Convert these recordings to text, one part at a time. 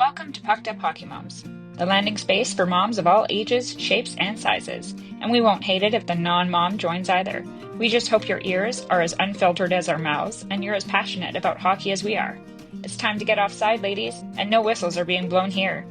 Welcome to Pucked Up Hockey Moms, the landing space for moms of all ages, shapes, and sizes. And we won't hate it if the non-mom joins either. We just hope your ears are as unfiltered as our mouths, and you're as passionate about hockey as we are. It's time to get offside, ladies, and no whistles are being blown here.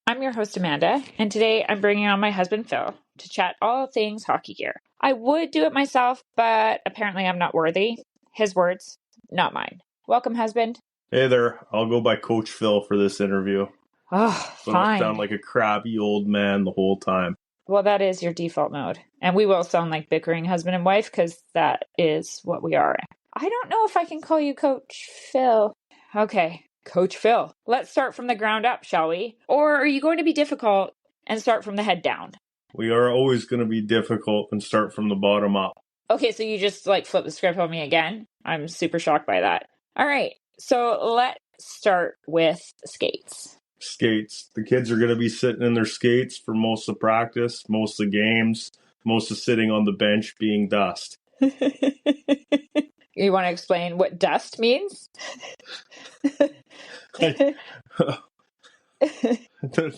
I'm your host, Amanda, and today I'm bringing on my husband, Phill, to chat all things hockey gear. I would do it myself, but apparently I'm not worthy. His words, not mine. Welcome, husband. Hey there. I'll go by Coach Phill for this interview. Oh, So fine. I sound like a crabby old man the whole time. Well, that is your default mode. And we will sound like bickering husband and wife because that is what we are. I don't know if I can call you Coach Phill. Okay, Coach Phill. Let's start from the ground up, shall we? Or are you going to be difficult and start from the head down? We are always going to be difficult and start from the bottom up. Okay, so you just flip the script on me again? I'm super shocked by that. All right, so let's start with skates. Skates. The kids are going to be sitting in their skates for most of practice, most of the games, most of sitting on the bench being dust. You want to explain what dust means?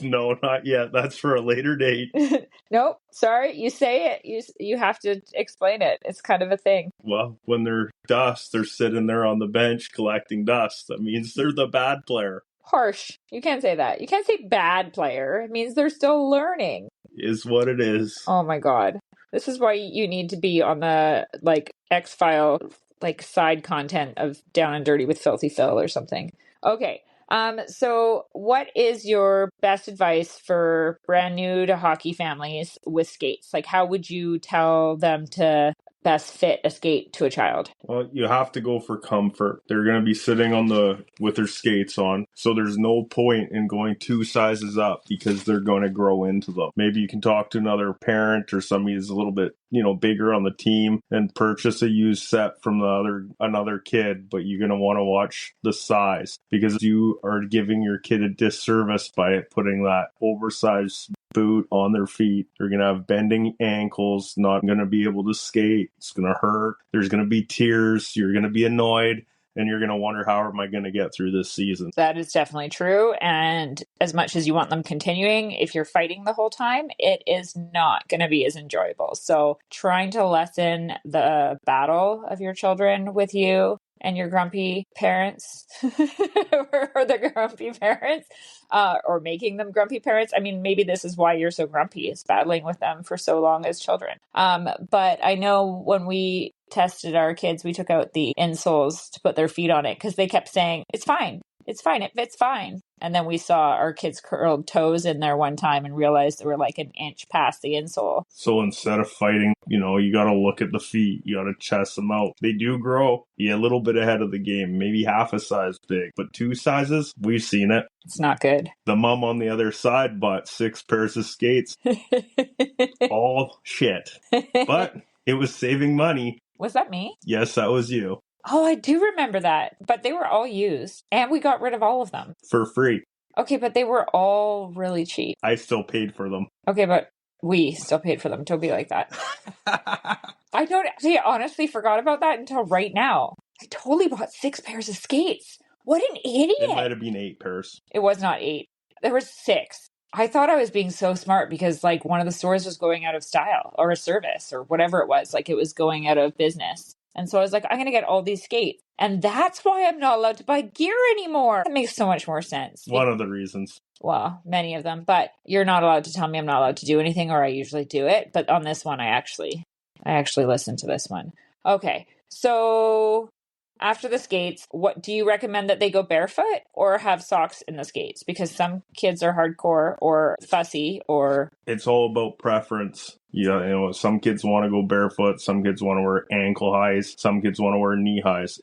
No, not yet. That's for a later date. Nope. Sorry, you say it. You have to explain it. It's kind of a thing. Well, when they're dust, they're sitting there on the bench collecting dust. That means they're the bad player. Harsh. You can't say that. You can't say bad player. It means they're still learning. Is what it is. Oh my God. This is why you need to be on the X-File side content of Down and Dirty with Filthy Phill or something. Okay. So what is your best advice for brand new to hockey families with skates? How would you tell them to best fit a skate to a child? Well, you have to go for comfort. They're going to be sitting with their skates on. So there's no point in going 2 sizes up because they're going to grow into them. Maybe you can talk to another parent or somebody who's a little bit, bigger on the team and purchase a used set from another kid, but you're going to want to watch the size because you are giving your kid a disservice by putting that oversized boot on their feet. They're going to have bending ankles, not going to be able to skate. It's going to hurt. There's going to be tears. You're going to be annoyed. And you're going to wonder, how am I going to get through this season? That is definitely true. And as much as you want them continuing, if you're fighting the whole time, it is not going to be as enjoyable. So trying to lessen the battle of your children with you and your grumpy parents or the grumpy parents or making them grumpy parents. I mean, maybe this is why you're so grumpy, is battling with them for so long as children. But I know when we tested our kids, we took out the insoles to put their feet on it because they kept saying, it's fine. It's fine. It fits fine. And then we saw our kids curled toes in there one time and realized they were like an inch past the insole. So instead of fighting, you got to look at the feet. You got to chest them out. They do grow. A little bit ahead of the game, maybe half a size big, but 2 sizes, we've seen it. It's not good. The mom on the other side bought 6 pairs of skates. All shit. But it was saving money. Was that me? Yes, that was you. Oh, I do remember that. But they were all used. And we got rid of all of them. For free. Okay, but they were all really cheap. I still paid for them. Okay, but we still paid for them. Don't be like that. I honestly forgot about that until right now. I totally bought 6 pairs of skates. What an idiot. It might have been 8 pairs. It was not 8. There were 6. I thought I was being so smart because one of the stores was going out of style or a service or whatever it was. It was going out of business. And so I was like, I'm going to get all these skates. And that's why I'm not allowed to buy gear anymore. That makes so much more sense. One of the reasons. Well, many of them. But you're not allowed to tell me I'm not allowed to do anything, or I usually do it. But on this one, I actually listened to this one. Okay. So after the skates, what do you recommend, that they go barefoot or have socks in the skates? Because some kids are hardcore or fussy, or it's all about preference. Yeah, some kids want to go barefoot, some kids want to wear ankle highs, some kids want to wear knee highs.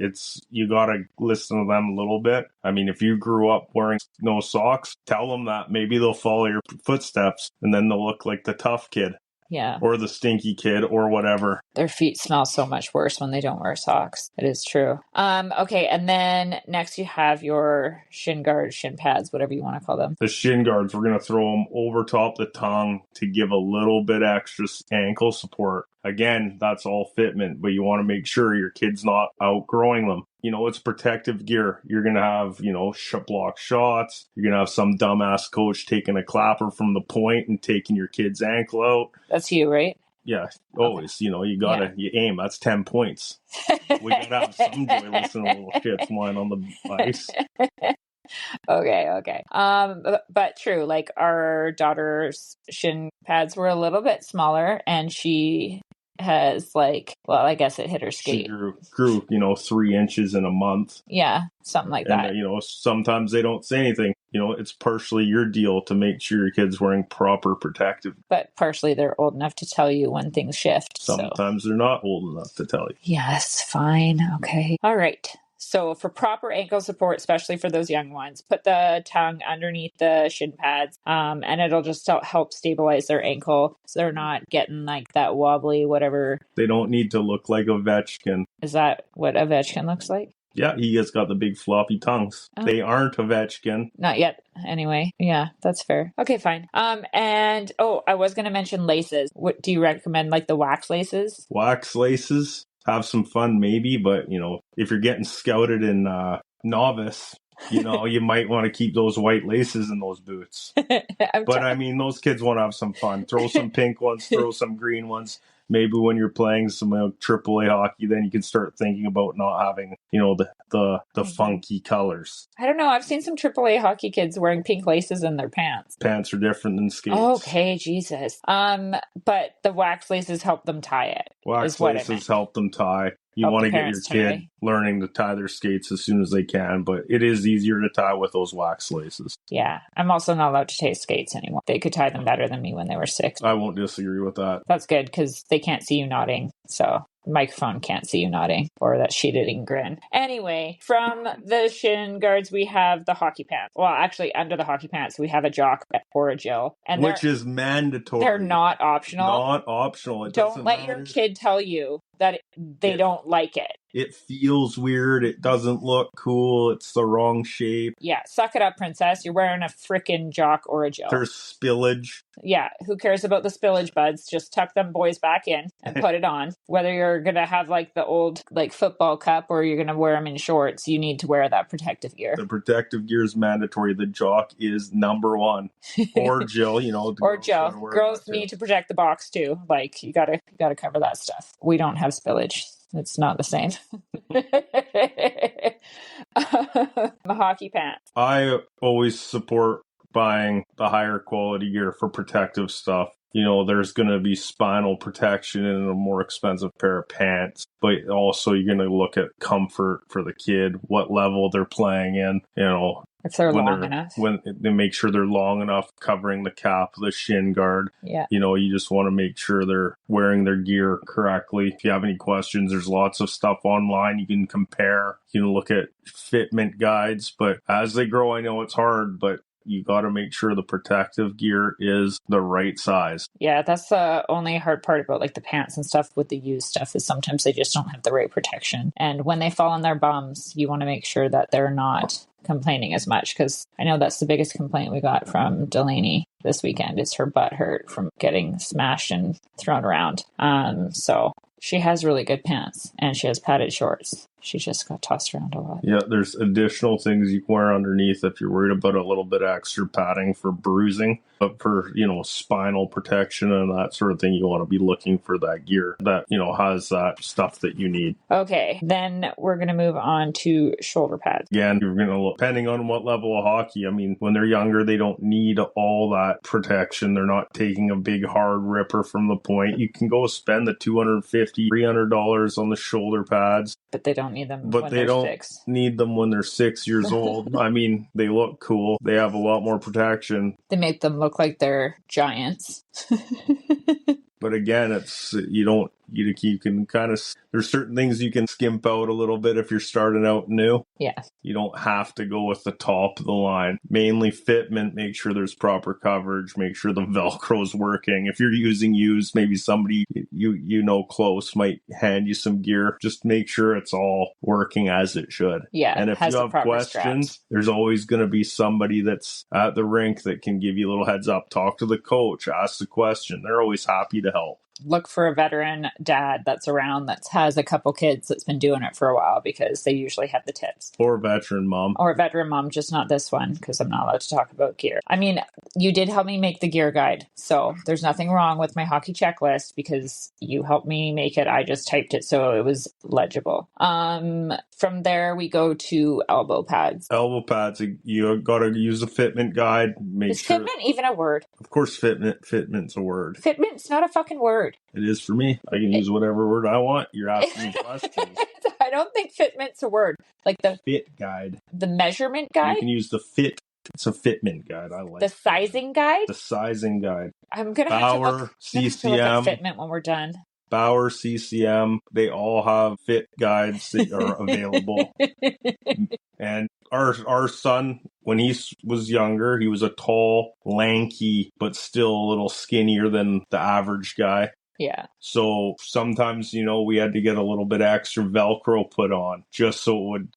You got to listen to them a little bit. I mean, if you grew up wearing no socks, tell them that. Maybe they'll follow your footsteps and then they'll look like the tough kid. Yeah. Or the stinky kid or whatever. Their feet smell so much worse when they don't wear socks. It is true. Okay, and then next you have your shin guards, shin pads, whatever you want to call them. The shin guards, we're going to throw them over top the tongue to give a little bit extra ankle support. Again, that's all fitment, but you want to make sure your kid's not outgrowing them. It's protective gear. You're going to have, block shots. You're going to have some dumbass coach taking a clapper from the point and taking your kid's ankle out. That's you, right? Yeah, always. Okay. You gotta you aim. That's 10 points. We gotta have some joyless and little shits flying on the ice. Okay. But true, like our daughter's shin pads were a little bit smaller, and she has I guess it hit her skate. She grew 3 inches in a month. Yeah, something like that. And, sometimes they don't say anything. It's partially your deal to make sure your kid's wearing proper protective. But partially they're old enough to tell you when things shift. Sometimes they're not old enough to tell you. Yes, fine. Okay. All right. So for proper ankle support, especially for those young ones, put the tongue underneath the shin pads, and it'll just help stabilize their ankle so they're not getting that wobbly whatever. They don't need to look like Ovechkin. Is that what Ovechkin looks like? Yeah, he has got the big floppy tongues. Oh. They aren't Ovechkin. Not yet, anyway. Yeah, that's fair. Okay, fine. I was going to mention laces. What do you recommend, the wax laces? Wax laces? Have some fun maybe, but if you're getting scouted in novice, you might want to keep those white laces in those boots. Those kids want to have some fun. Throw some pink ones, throw some green ones. Maybe when you're playing some AAA hockey, then you can start thinking about not having, the funky colors. I don't know. I've seen some AAA hockey kids wearing pink laces in their pants. Pants are different than skates. Okay, Jesus. But the wax laces help them tie it. Wax laces help them tie. You want to get your kid learning to tie their skates as soon as they can, but it is easier to tie with those wax laces. Yeah. I'm also not allowed to tie skates anymore. They could tie them better than me when they were 6. I won't disagree with that. That's good because they can't see you nodding. So the microphone can't see you nodding or that shit-eating grin. Anyway, from the shin guards, we have the hockey pants. Well, actually, under the hockey pants, we have a jock or a Jill. Which is mandatory. They're not optional. Not optional. Don't let your kid tell you that they don't like it. It feels weird. It doesn't look cool. It's the wrong shape. Yeah, suck it up, princess. You're wearing a frickin' jock or a Jill. There's spillage. Yeah, who cares about the spillage, buds? Just tuck them boys back in and put it on. Whether you're going to have the old football cup or you're going to wear them in shorts, you need to wear that protective gear. The protective gear is mandatory. The jock is number 1. Or Jill, or Jill. Girls need to protect the box too. You gotta cover that stuff. We don't have spillage. It's not the same. The hockey pants. I always support buying the higher quality gear for protective stuff. There's going to be spinal protection in a more expensive pair of pants, but also you're going to look at comfort for the kid, what level they're playing in, if they're long enough. When they make sure they're long enough, covering the cap, the shin guard. Yeah. You just want to make sure they're wearing their gear correctly. If you have any questions, there's lots of stuff online you can compare. You can look at fitment guides, but as they grow, I know it's hard, but you got to make sure the protective gear is the right size. Yeah, that's the only hard part about the pants and stuff with the used stuff is sometimes they just don't have the right protection. And when they fall on their bums, you want to make sure that they're not complaining as much, because I know that's the biggest complaint we got from Delaney this weekend is her butt hurt from getting smashed and thrown around. So she has really good pants and she has padded shorts. She just got tossed around a lot. Yeah, there's additional things you can wear underneath if you're worried about a little bit extra padding for bruising. But for, spinal protection and that sort of thing, you want to be looking for that gear that, has that stuff that you need. Okay, then we're going to move on to shoulder pads. Again, you're going to look, depending on what level of hockey. When they're younger, they don't need all that protection. They're not taking a big hard ripper from the point. You can go spend the $250, $300 on the shoulder pads. But they don't need them but when they they're don't 6. need them when they're 6 years old. They look cool. They have a lot more protection. They make them look like they're giants. But again, it's you don't You can kind of, there's certain things you can skimp out a little bit if you're starting out new. Yeah. You don't have to go with the top of the line. Mainly fitment, make sure there's proper coverage, make sure the Velcro's working. If you're using used, maybe somebody you know close might hand you some gear. Just make sure it's all working as it should. Yeah. And if you have questions, there's always going to be somebody that's at the rink that can give you a little heads up. Talk to the coach, ask the question. They're always happy to help. Look for a veteran dad that's around that has a couple kids that's been doing it for a while, because they usually have the tips. Or veteran mom. Or veteran mom, just not this one, because I'm not allowed to talk about gear. I mean, you did help me make the gear guide, so there's nothing wrong with my hockey checklist because you helped me make it. I just typed it so it was legible. From there, we go to elbow pads. Elbow pads, you got to use a fitment guide. Is fitment even a word? Of course, fitment's a word. Fitment's not a fucking word. It is for me. I can use whatever word I want. You're asking me questions. I don't think fitment's a word. Like the fit guide. The measurement guide? You can use the fit. It's a fitment guide. I like the sizing guide. The sizing guide. I'm gonna have to look at fitment when we're done. Bauer, CCM, they all have fit guides that are available. And our son, when he was younger, he was a tall, lanky, but still a little skinnier than the average guy. Yeah. So sometimes, we had to get a little bit extra Velcro put on just so it would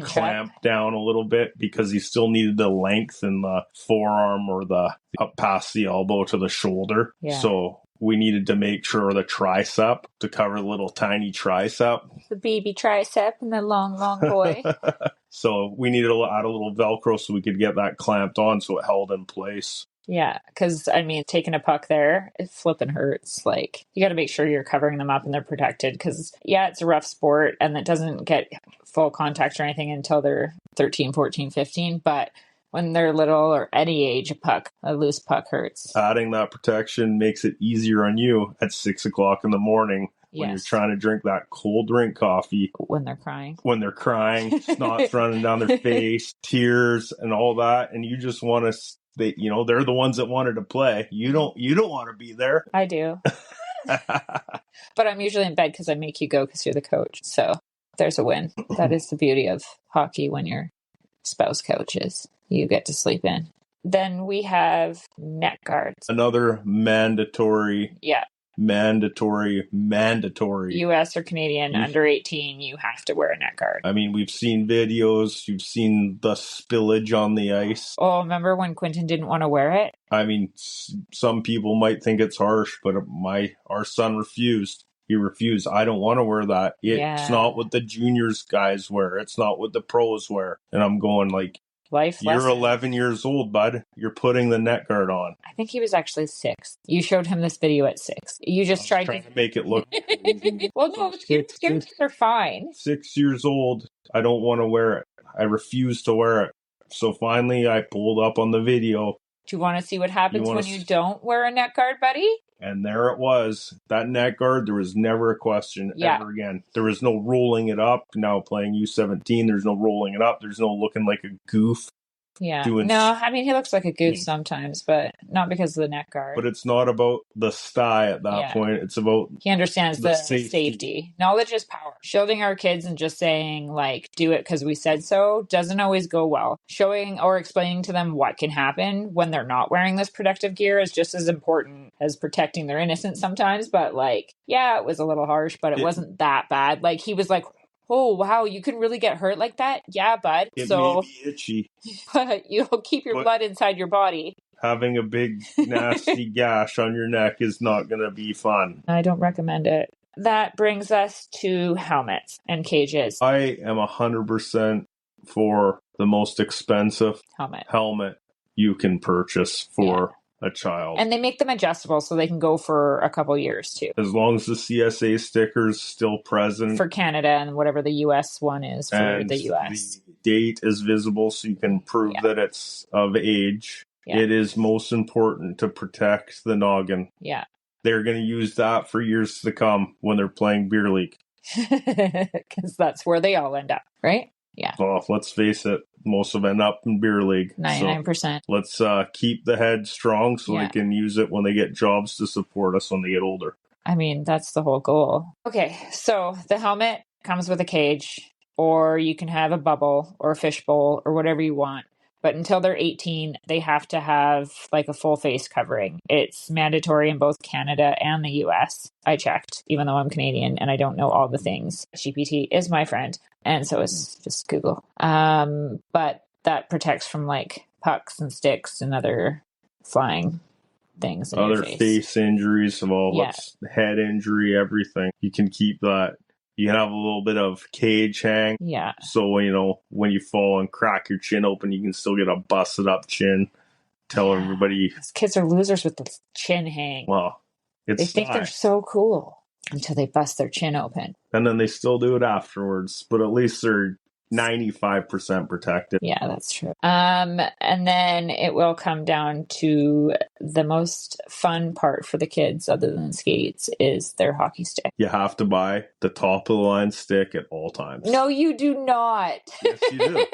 clamp down a little bit, because he still needed the length in the forearm or the up past the elbow to the shoulder. Yeah. So we needed to make sure the tricep to cover the little tiny tricep. The baby tricep and the long boy. So we needed to add a little Velcro so we could get that clamped on so it held in place. Yeah, because, taking a puck there, it flipping hurts. Like, you got to make sure you're covering them up and they're protected, because, it's a rough sport and it doesn't get full contact or anything until they're 13, 14, 15. But when they're little or any age, a loose puck hurts. Adding that protection makes it easier on you at 6 o'clock in the morning when you're trying to drink that cold drink coffee. When they're crying. Snot's running down their face, tears and all that. And you just want to... they're the ones that wanted to play. You don't want to be there. I do. But I'm usually in bed because I make you go because you're the coach. So there's a win. That is the beauty of hockey when your spouse coaches. You get to sleep in. Then we have neck guards. Another mandatory. Yeah. Mandatory. US or Canadian, under 18, you have to wear a neck guard. We've seen videos. You've seen the spillage on the ice. Oh, remember when Quentin didn't want to wear it? Some people might think it's harsh, but our son refused. He refused. I don't want to wear that. It's not what the juniors guys wear. It's not what the pros wear. And I'm going like, life You're lesson. 11 years old, bud. You're putting the neck guard on. I think he was actually 6. You showed him this video at 6. You just tried to make it look... Well, no, kids are fine. 6 years old. I don't want to wear it. I refuse to wear it. So finally, I pulled up on the video. Do you want to see what happens when you don't wear a neck guard, buddy? And there it was. That neck guard, there was never a question ever again. There was no rolling it up. Now playing U17, there's no rolling it up. There's no looking like a goof. Yeah. No, he looks like a goof sometimes, but not because of the neck guard. But it's not about the sty at that point. It's about... He understands the safety. Knowledge is power. Shielding our kids and just saying, do it because we said so doesn't always go well. Showing or explaining to them what can happen when they're not wearing this protective gear is just as important as protecting their innocence sometimes. But, it was a little harsh, but it wasn't that bad. He was like... Oh, wow, you can really get hurt like that? Yeah, bud. It may be itchy. But you'll keep your blood inside your body. Having a big, nasty gash on your neck is not going to be fun. I don't recommend it. That brings us to helmets and cages. I am 100% for the most expensive helmet you can purchase for a child. And they make them adjustable so they can go for a couple years too. As long as the CSA sticker's still present. For Canada and whatever the US one is for the US. The date is visible so you can prove that it's of age. Yeah. It is most important to protect the noggin. Yeah. They're going to use that for years to come when they're playing beer league. Because that's where they all end up, right? Yeah. Well, let's face it, most of them end up in beer league. 99%. So let's keep the head strong so they can use it when they get jobs to support us when they get older. I mean, that's the whole goal. Okay, so the helmet comes with a cage, or you can have a bubble or a fishbowl or whatever you want. But until they're 18, they have to have like a full face covering. It's mandatory in both Canada and the US. I checked, even though I'm Canadian and I don't know all the things. GPT is my friend, and so is just Google. But that protects from like pucks and sticks and other flying things in Other your face injuries, Yeah. head injury, everything. You can keep that. You can have a little bit of cage hang. Yeah. So, you know, when you fall and crack your chin open, you can still get a busted up chin. Tell everybody. These kids are losers with the chin hang. Well, they think they're so cool until they bust their chin open. And then they still do it afterwards, but at least they're 95% protected. Yeah, that's true. And then it will come down to the most fun part for the kids, other than skates, is their hockey stick. You have to buy the top of the line stick at all times. No, you do not. Yes, you do.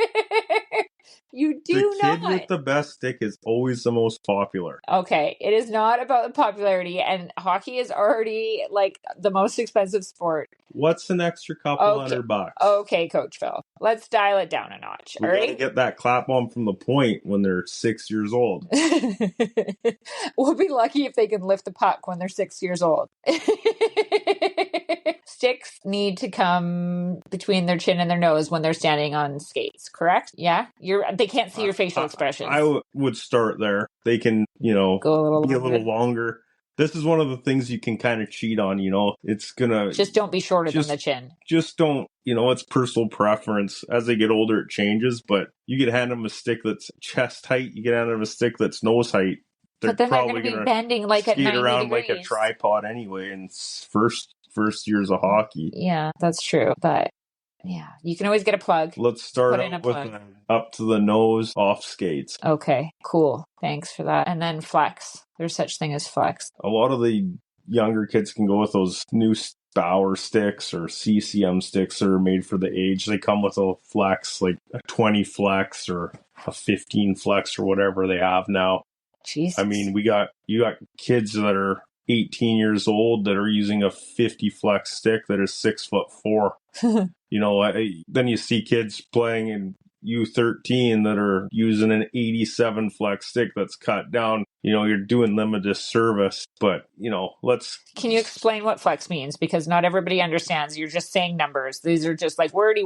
You do not. The kid with the best stick is always the most popular. Okay, it is not about the popularity, and hockey is already like the most expensive sport. What's an extra couple $100? Okay, Coach Phill. Let's dial it down a notch. We gotta get that clap on from the point when they're 6 years old. We'll be lucky if they can lift the puck when they're 6 years old. Sticks need to come between their chin and their nose when they're standing on skates, correct? Yeah? They can't see your facial expressions. I would start there. They can, go be a little longer. This is one of the things you can kind of cheat on, It's gonna... Just don't be shorter than the chin. Just don't, it's personal preference. As they get older, it changes, but you can hand them a stick that's chest height. You can hand them a stick that's nose height. But then they're going to be bending like at 90 around degrees. Like a tripod anyway in first years of hockey. Yeah, that's true. But yeah, you can always get a plug. Let's start out with up to the nose off skates. Okay, cool. Thanks for that. And then flex. There's such thing as flex. A lot of the younger kids can go with those new Bauer sticks or CCM sticks that are made for the age. They come with a flex, like a 20 flex or a 15 flex or whatever they have now. Jesus. I mean, you got kids that are 18 years old that are using a 50 flex stick that is 6'4". Then you see kids playing in U13 that are using an 87 flex stick that's cut down. You're doing them a disservice, but Can you explain what flex means? Because not everybody understands. You're just saying numbers. These are just like words.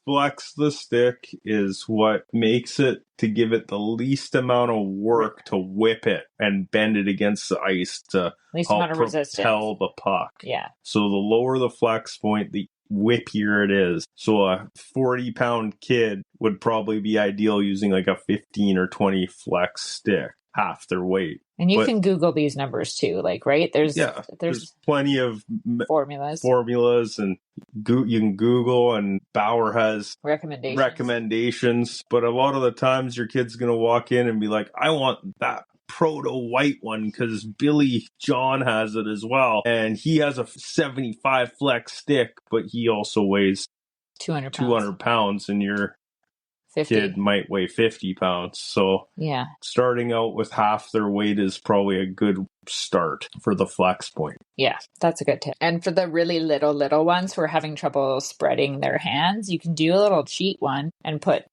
Flex the stick is what makes it to give it the least amount of work to whip it and bend it against the ice to help propel the puck. Yeah. So the lower the flex point, the whippier it is. So a 40-pound kid would probably be ideal using like a 15 or 20 flex stick, half their weight. And you can Google these numbers too, right? There's plenty of formulas, and you can Google, and Bauer has recommendations. But a lot of the times your kid's going to walk in and be like, I want that proto white one because Billy John has it as well. And he has a 75 flex stick, but he also weighs 200 pounds, and your 50. Kid might weigh 50 pounds. So yeah, starting out with half their weight is probably a good start for the flex point. Yeah, that's a good tip. And for the really little ones who are having trouble spreading their hands, you can do a little cheat one and put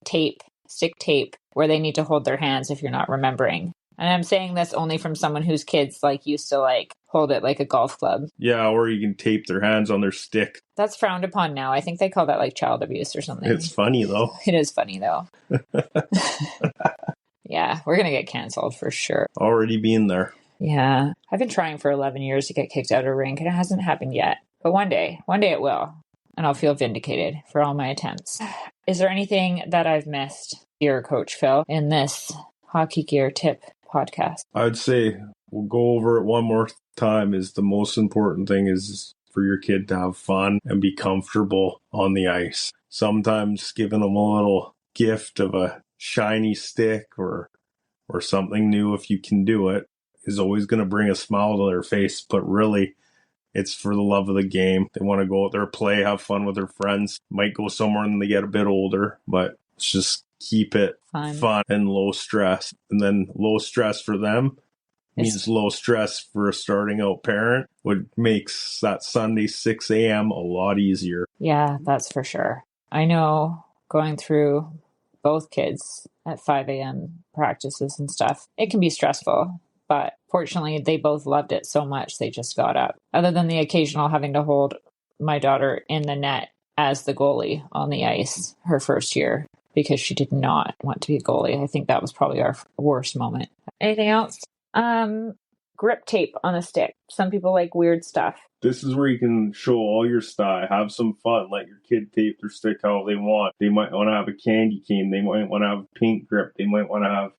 stick tape where they need to hold their hands if you're not remembering. And I'm saying this only from someone whose kids used to hold it like a golf club. Yeah, or you can tape their hands on their stick. That's frowned upon now. I think they call that child abuse or something. It's funny though. It is funny though. Yeah, we're going to get canceled for sure. Already been there. Yeah. I've been trying for 11 years to get kicked out of a rink and it hasn't happened yet. But one day it will. And I'll feel vindicated for all my attempts. Is there anything that I've missed, dear Coach Phill, in this hockey gear tip podcast? I'd say we'll go over it one more time. Is the most important thing is for your kid to have fun and be comfortable on the ice. Sometimes giving them a little gift of a shiny stick or something new, if you can do it, is always going to bring a smile to their face. But really, it's for the love of the game. They want to go out there, play, have fun with their friends. Might go somewhere when they get a bit older, but it's just keep it fun and low stress. And then low stress for them means low stress for a starting out parent, which makes that Sunday 6 a.m. a lot easier. Yeah, that's for sure. I know going through both kids at 5 a.m. practices and stuff, it can be stressful, but fortunately they both loved it so much they just got up. Other than the occasional having to hold my daughter in the net as the goalie on the ice her first year because she did not want to be a goalie. I think that was probably our worst moment. Anything else? Grip tape on a stick. Some people like weird stuff. This is where you can show all your style. Have some fun. Let your kid tape their stick how they want. They might want to have a candy cane. They might want to have a pink grip. They might want to have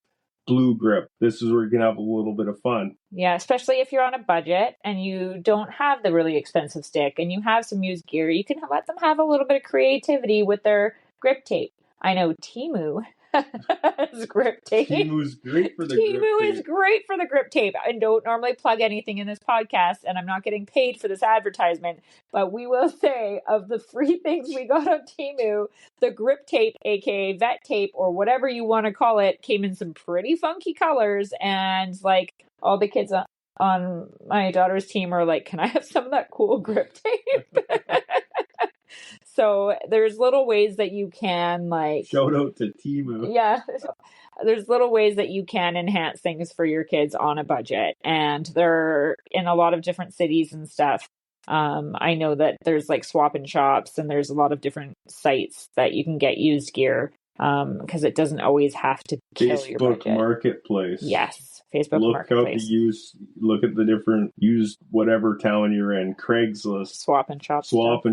blue grip. This is where you can have a little bit of fun. Yeah, especially if you're on a budget and you don't have the really expensive stick and you have some used gear, you can let them have a little bit of creativity with their grip tape. I know Temu has grip tape. Temu's great for the grip tape. Temu is great for the grip tape. I don't normally plug anything in this podcast, and I'm not getting paid for this advertisement, but we will say of the free things we got on Temu, the grip tape, aka vet tape, or whatever you want to call it, came in some pretty funky colors, and like all the kids on my daughter's team are like, can I have some of that cool grip tape? So there's little ways that you can like... Shout out to Temu. Yeah. There's little ways that you can enhance things for your kids on a budget. And they're in a lot of different cities and stuff. I know that there's like swap and shops and there's a lot of different sites that you can get used gear because it doesn't always have to kill your budget. Facebook Marketplace. Yes. Facebook Marketplace. Look at the different used whatever town you're in. Craigslist. Swap and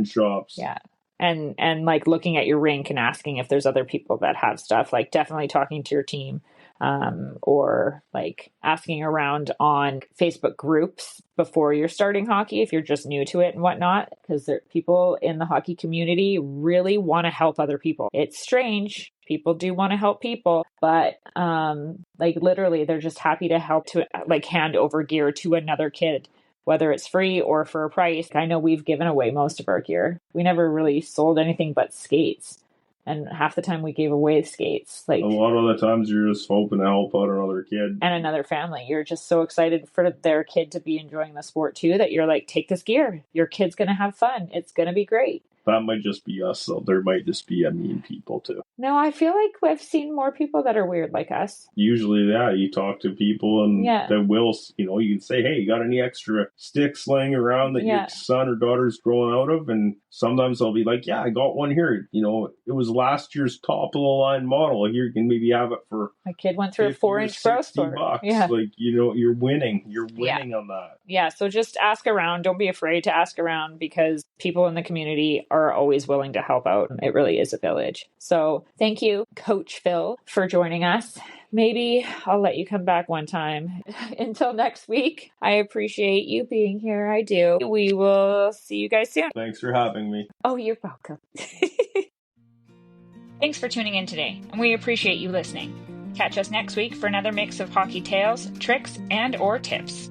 shops. Yeah. And like looking at your rink and asking if there's other people that have stuff, like definitely talking to your team or like asking around on Facebook groups before you're starting hockey if you're just new to it and whatnot, because people in the hockey community really want to help other people. It's strange. People do want to help people, but like literally they're just happy to help to like hand over gear to another kid, whether it's free or for a price. I know we've given away most of our gear. We never really sold anything but skates. And half the time we gave away skates. Like a lot of the times you're just hoping to help out another kid. And another family. You're just so excited for their kid to be enjoying the sport too that you're like, take this gear. Your kid's going to have fun. It's going to be great. That might just be us, though. There might just be mean people, too. No, I feel like I've seen more people that are weird like us. Usually, yeah, you talk to people and they will, you can say, hey, you got any extra sticks laying around that your son or daughter's growing out of? And sometimes I'll be like, yeah, I got one here. It was last year's top of the line model. Here, you can maybe have it for... My kid went through a 4-inch growth spurt. Yeah. Like, you're winning. You're winning on that. Yeah, so just ask around. Don't be afraid to ask around because people in the community are always willing to help out. It really is a village. So thank you, Coach Phill, for joining us. Maybe I'll let you come back one time. Until next week, I appreciate you being here. I do. We will see you guys soon. Thanks for having me. Oh, you're welcome. Thanks for tuning in today, and we appreciate you listening. Catch us next week for another mix of hockey tales, tricks, and/or tips.